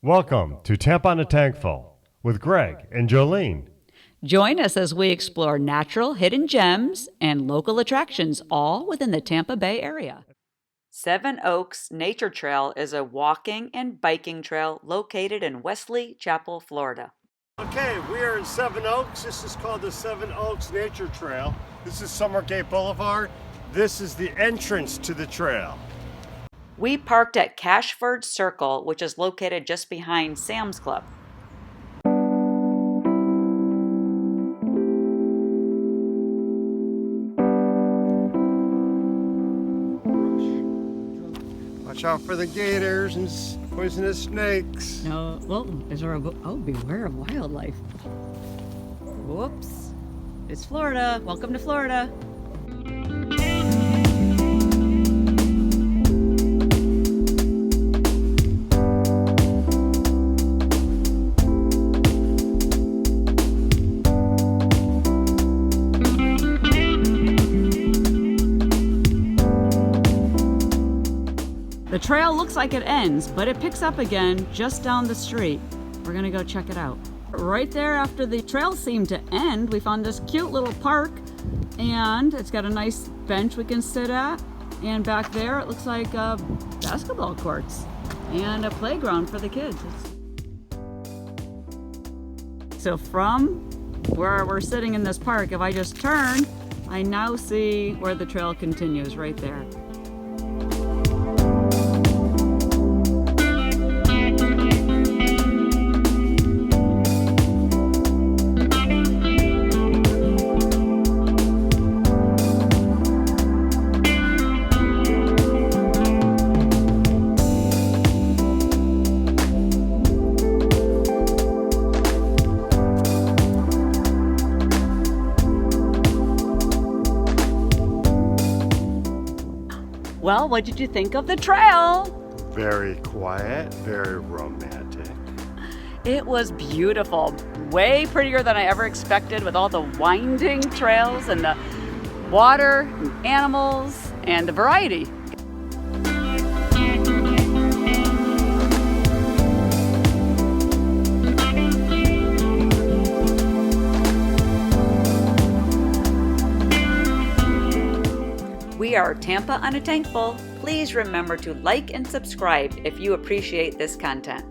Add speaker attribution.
Speaker 1: Welcome to Tampa on a Tankful with Greg and Jolene.
Speaker 2: Join us as we explore natural hidden gems and local attractions, all within the Tampa Bay area. Seven Oaks Nature Trail is a walking and biking trail located in Wesley Chapel, Florida.
Speaker 1: Okay, we are in Seven Oaks. This is called the Seven Oaks Nature Trail. This is Summergate Blvd. This is the entrance to the trail.
Speaker 2: We parked at Cashford Circle, which is located just behind Sam's Club.
Speaker 1: Watch out for the gators and poisonous snakes.
Speaker 2: No, well, is there beware of wildlife. Whoops. It's Florida. Welcome to Florida. The trail looks like it ends, but it picks up again just down the street. We're gonna go check it out. Right there after the trail seemed to end, we found this cute little park, and it's got a nice bench we can sit at. And back there, it looks like basketball courts and a playground for the kids. So from where we're sitting in this park, if I just turn, I now see where the trail continues right there. Well, what did you think of the trail?
Speaker 1: Very quiet, very romantic.
Speaker 2: It was beautiful. Way prettier than I ever expected, with all the winding trails and the water, and animals, and the variety. We are Tampa on a Tankful. Please remember to like and subscribe if you appreciate this content.